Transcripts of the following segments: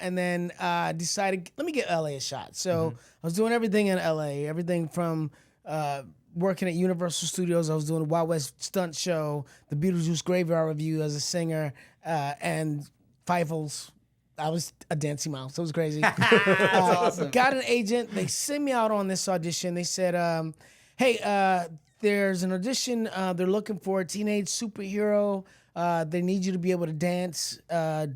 and then decided, let me get LA a shot. So I was doing everything in LA, everything from working at Universal Studios. I was doing the Wild West stunt show, the Beetlejuice Graveyard Review as a singer, and Fievel's. I was a dancing mouse. It was crazy. That's awesome. Got an agent. They sent me out on this audition. They said, hey, there's an audition. They're looking for a teenage superhero. They need you to be able to dance,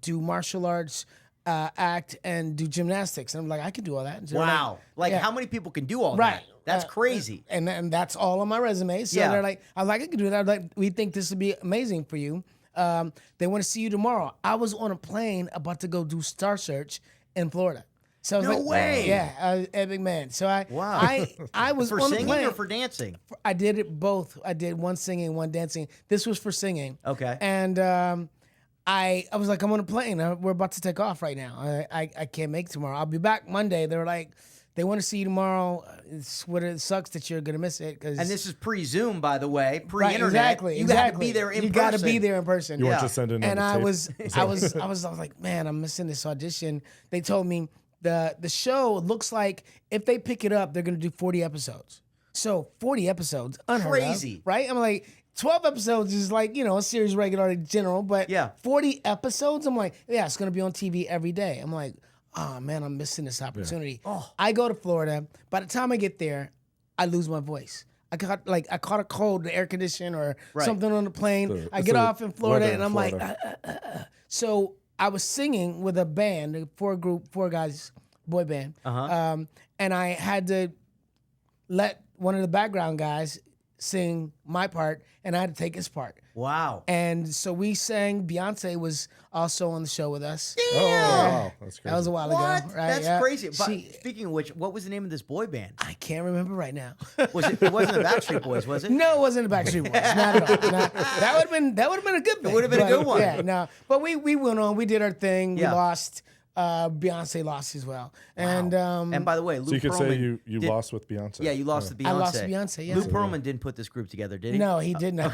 do martial arts, act, and do gymnastics. And I'm like, I can do all that. So Wow. Like, yeah. how many people can do all Right. that? That's crazy. And that's all on my resume. So Yeah. they're like, I was like, I can do that. Like, we think this would be amazing for you. They want to see you tomorrow. I was on a plane about to go do Star Search in Florida. So I was No like, way. Yeah, epic man. So I was For on the singing plane. or for dancing? I did it both. I did one singing, one dancing. This was for singing. Okay. And I was like, I'm on a plane. We're about to take off right now. I can't make tomorrow. I'll be back Monday. They were like, they want to see you tomorrow. It sucks that you're gonna miss it. And this is pre-Zoom, by the way, pre-internet. Right, exactly. You got to be there in person. You got to be there in person. You Yeah. want to send in And a I tape? was like, man, I'm missing this audition. They told me the show looks like if they pick it up, they're gonna do 40 episodes. So 40 episodes, unheard Crazy. of, right? I'm like, 12 episodes is like, a series regular general, but Yeah. 40 episodes, I'm like, yeah, it's gonna be on TV every day. I'm like, oh man, I'm missing this opportunity. Oh. I go to Florida. By the time I get there, I lose my voice. I caught a cold, the air condition or Right. something on the plane. I it's get the off in Florida weather and in I'm like, Florida. So I was singing with a band, four guys, boy band. And I had to let one of the background guys sing my part and I had to take his part. Wow. And so we sang. Beyonce was also on the show with us. Oh, wow. That's crazy. That was a while What? ago, right? That's Yeah. crazy. But She- speaking of which, what was the name of this boy band? I can't remember right now. Was it? It wasn't the Backstreet Boys, was it? No, it wasn't the Backstreet Boys. Not at all. That would have been a good thing. would have been a good But, one. Yeah, no. But we went on. We did our thing. Yeah. We lost. Beyonce lost as well. And And by the way, Lou So you could Pearlman say you did- lost with Beyonce. Yeah, you lost to Beyonce. I lost to Beyonce, yeah. Lou Pearlman didn't put this group together, did he? no, he did not.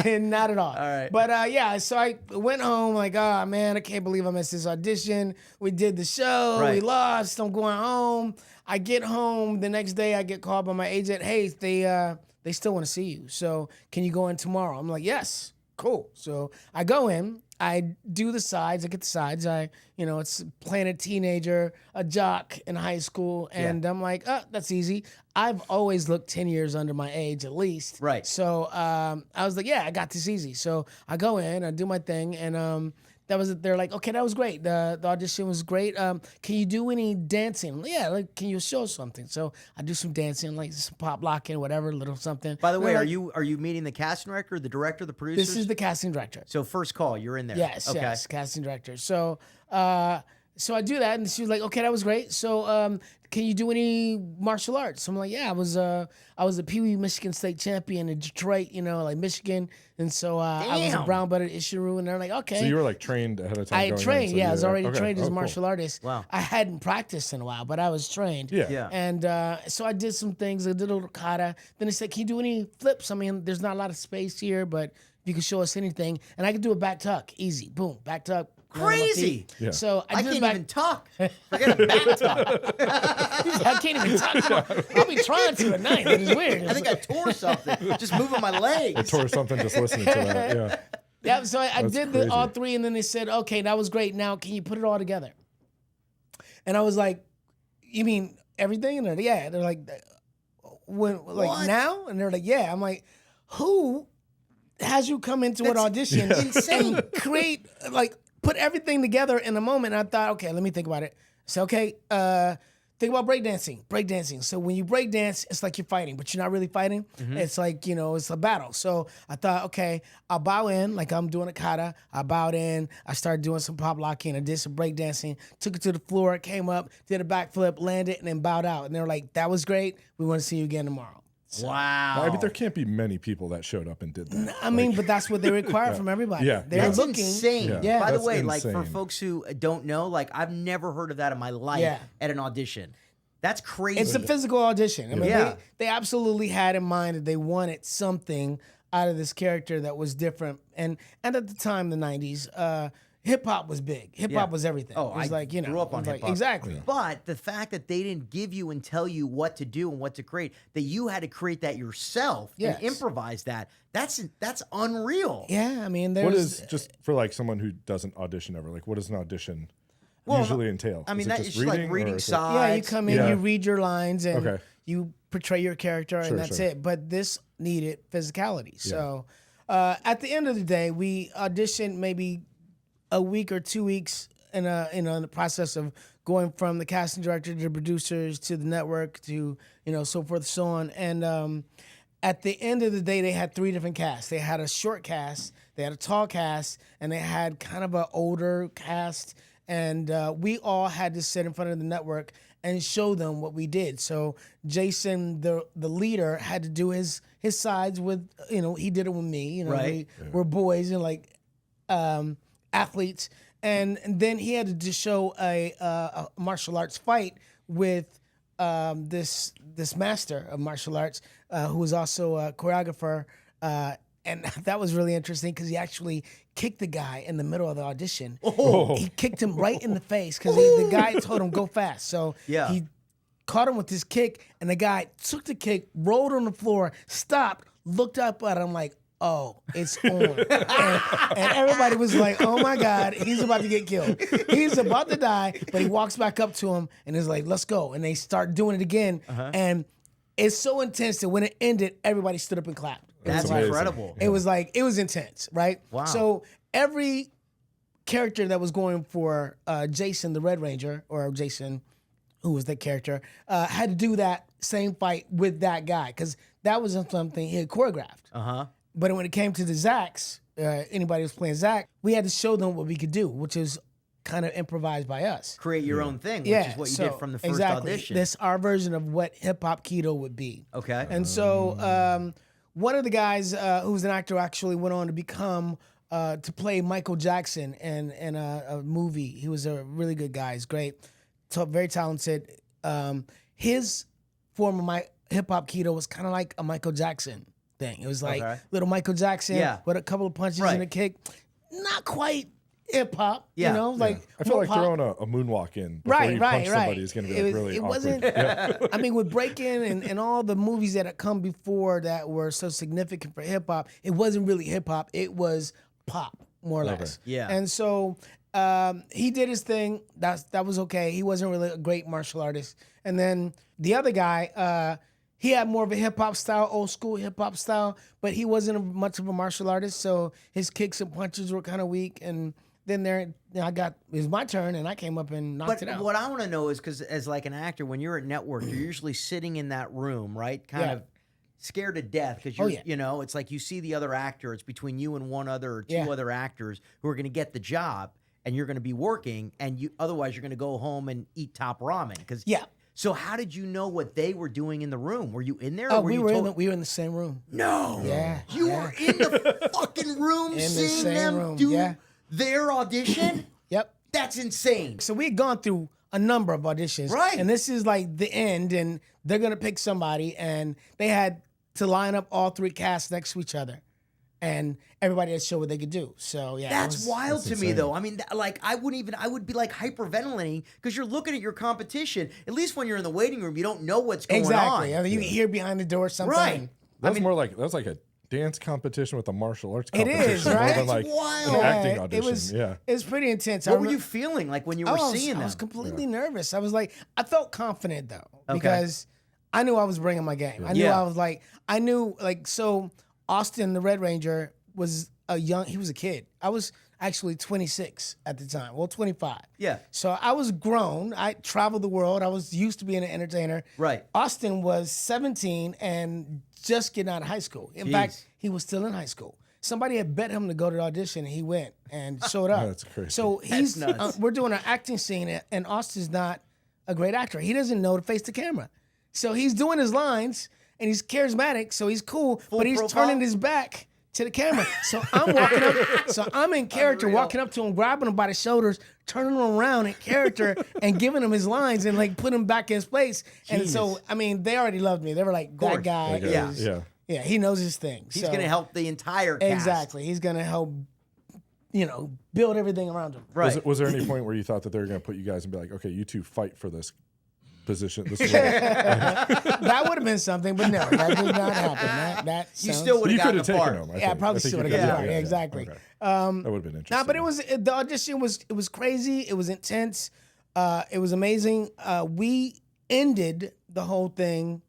Not at all. All right. But yeah, so I went home like, oh man, I can't believe I missed this audition. We did the show. We Right. lost. I'm going home. I get home the next day. I get called by my agent. Hey, they still want to see you. So can you go in tomorrow? I'm like, yes. Cool. So I go in. I do the sides. I get the sides. It's playing a teenager, a jock in high school, and I'm like, oh, that's easy. I've always looked 10 years under my age at least. Right. So I was like, yeah, I got this easy. So I go in, I do my thing, and that was it. They're like, okay, that was great. The audition was great. Can you do any dancing? I'm like, yeah, like, can you show something? So I do some dancing, like some pop locking, whatever, little something. By the And way, they're are you meeting the casting director, the director, the producers? this is the casting director. So first call, you're in there. Yes, Okay. yes, casting director. So I do that, and she was like, "Okay, that was great. So, can you do any martial arts?" So I'm like, "Yeah, I was a Pee Wee Michigan State champion in Detroit, like Michigan, and so I was a Damn. brown belt at Ishiru." And they're like, "Okay." So you were like trained ahead of time. I had going in, trained, so yeah. you I was were- already okay. trained as a Oh, cool. martial artist. Wow. I hadn't practiced in a while, but I was trained. Yeah. Yeah. And so I did some things. I did a little kata. Then they said, "Can you do any flips?" I mean, there's not a lot of space here, but if you can show us anything, and I could do a back tuck, easy, boom, back tuck. land on my Crazy. feet. Yeah. So I did can't back, even talk. Forget a back talk. I can't even talk. Come on. I'll be trying to at night. It's weird. I think I tore something just moving my legs. Tore something just listening to that. Yeah. Yeah, so I That's did crazy. all three, and then they said, "Okay, that was great. Now, can you put it all together?" And I was like, "You mean everything?" And they're like, "Yeah." They're like, "When, like What? now?" And they're like, "Yeah." I'm like, "Who has you come into an audition and create put everything together in a moment?" And I thought, okay, let me think about it. So okay, think about breakdancing. Breakdancing. So when you breakdance, it's like you're fighting, but you're not really fighting. It's like, it's a battle. So I thought, okay, I'll bow in like I'm doing a kata. I bowed in. I started doing some pop locking. I did some breakdancing. Took it to the floor. Came up, did a backflip, landed, and then bowed out. And they were like, that was great. We want to see you again tomorrow. Wow. I mean, there can't be many people that showed up and did that. I mean, but that's what they require from everybody. Yeah, They're yeah. That's looking. insane. Yeah. By the That's way, like for insane. folks who don't know, like I've never heard of that in my life Yeah. at an audition. That's crazy. It's a physical audition. I mean, Yeah. they absolutely had in mind that they wanted something out of this character that was different. And at the time, the 90s, hip hop was big. Hip hop was everything. Oh, it was I like, you know, grew up on it was hip hop. Exactly. But the fact that they didn't give you and tell you what to do and what to create, that you had to create that yourself Yes. and improvise that's unreal. Yeah, I mean, there's What is, just for like someone who doesn't audition ever, like what does an audition usually entail? I mean, is it it's like or reading is it- sides. Yeah, you come in, Yeah. you read your lines, and Okay. you portray your character, Sure, and that's sure. it. But this needed physicality. So at the end of the day, we auditioned maybe a week or 2 weeks in the process of going from the casting director to the producers to the network to so forth and so on. And at the end of the day, they had 3 different casts. They had a short cast, they had a tall cast, and they had kind of an older cast. And we all had to sit in front of the network and show them what we did. So Jason, the leader, had to do his sides with, he did it with me. Right. We're boys and like athletes. And then he had to just show a martial arts fight with this master of martial arts who was also a choreographer. And that was really interesting because he actually kicked the guy in the middle of the audition. Oh. He kicked him right in the face because the guy told him go fast. So he caught him with this kick, and the guy took the kick, rolled on the floor, stopped, looked up at him like, oh, it's on. and everybody was like, oh my God, he's about to get killed. He's about to die, but he walks back up to him and is like, let's go. And they start doing it again. And it's so intense that when it ended, everybody stood up and clapped. That's amazing. incredible. It was like, it was intense, right? Wow. So every character that was going for Jason the Red Ranger, or Jason, who was the character, had to do that same fight with that guy because that was something he had choreographed. But when it came to the Zacks, anybody who was playing Zack, we had to show them what we could do, which is kind of improvised by us. Create your own thing, which is what you did from the first audition. That's our version of what hip hop keto would be. Okay. And so one of the guys who was an actor actually went on to become to play Michael Jackson in a movie. He was a really good guy. He's great, very talented. His form of my hip hop keto was kind of like a Michael Jackson thing. It was like little Michael Jackson with a couple of punches and a kick. Not quite hip hop, like I feel like pop. throwing a moonwalk in before you punch somebody is going to be like really it awkward. wasn't. I mean, with breaking and all the movies that had come before that were so significant for hip hop, it wasn't really hip hop. It was pop, more or less. Yeah. And so he did his thing. That was okay. He wasn't really a great martial artist. And then the other guy, he had more of a hip hop style, old school hip hop style, but he wasn't much of a martial artist. So his kicks and punches were kind of weak. And then it was my turn, and I came up and knocked it out. But what I want to know is, because as like an actor, when you're at network, you're usually sitting in that room, right? Kind of scared to death because you're, it's like you see the other actor. It's between you and one other or two other actors who are going to get the job, and you're going to be working, and otherwise you're going to go home and eat top ramen. So how did you know what they were doing in the room? Were you in there? Or we were in the same room. No. Yeah. You were in the fucking room In the seeing same them room, do their audition? Yep. That's insane. So we had gone through a number of auditions. Right. And this is like the end, and they're going to pick somebody, and they had to line up all 3 casts next to each other. And everybody had to show what they could do. So, yeah. That's wild to me, insane. though. I mean, like, I would be like hyperventilating because you're looking at your competition. At least when you're in the waiting room, you don't know what's going Exactly. on. I mean, you can hear behind the door something. Right. That's like a dance competition with a martial arts It competition. is, more right? than like That's wild. an acting Yeah, audition. It was pretty intense. What were you feeling like when you were seeing them? I was completely nervous. I was like, I felt confident though, because I knew I was bringing my game. I knew so Austin, the Red Ranger, was he was a kid. I was actually 26 at the time. Well, 25. Yeah. So I was grown. I traveled the world. I was used to being an entertainer. Right. Austin was 17 and just getting out of high school. In fact, he was still in high school. Somebody had bet him to go to the audition, and he went and showed up. That's crazy. So That's nuts. we're doing an acting scene, and Austin's not a great actor. He doesn't know to face the camera. So he's doing his lines, and he's charismatic, so he's cool, but he's profile? turning his back to the camera. So I'm walking up, so I'm in character, Unreal. walking up to him, grabbing him by the shoulders, turning him around in character, and giving him his lines and like putting him back in his place. And so, I mean, they already loved me. They were like, that guy is, Yeah. yeah, he knows his thing. He's going to help the entire cast. Exactly. He's going to help build everything around him. Right. Was there any point where you thought that they were going to put you guys and be like, okay, you two fight for this position? This is That would have been something, but no, that did not happen. That You still would you have could gotten have the taken part. them. Yeah, I probably still would have gotten the part. Yeah, exactly. Okay. That would have been interesting. No, but the audition was crazy. It was intense. It was amazing. We ended the whole thing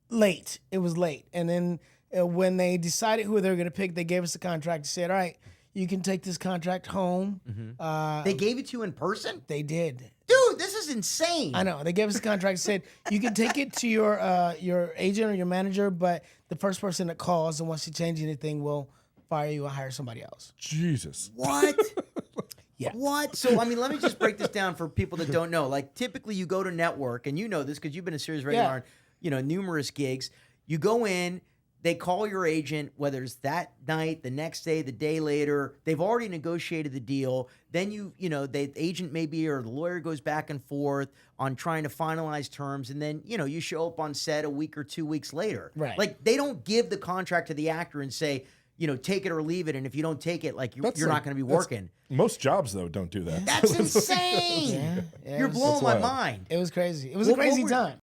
late. It was late, and then when they decided who they were going to pick, they gave us the contract. They said, "All right, you can take this contract home." They gave it to you in person? They did. Dude, this is insane. I know. They gave us the contract. Said you can take it to your agent or your manager, but the first person that calls and wants to change anything will fire you or hire somebody else. Jesus. What? Yeah. What? So, I mean, let me just break this down for people that don't know. Like, typically you go to network, and you know this because you've been a series regular on, numerous gigs. You go in, they call your agent, whether it's that night, the next day, the day later. They've already negotiated the deal. Then the agent maybe or the lawyer goes back and forth on trying to finalize terms, and then you show up on set a week or 2 weeks later. Right. Like, they don't give the contract to the actor and say, take it or leave it, and if you don't take it, like you're not going to be working. Most jobs though don't do that. That's insane. Yeah, You're blowing my wild. mind. It was crazy. It was a crazy time.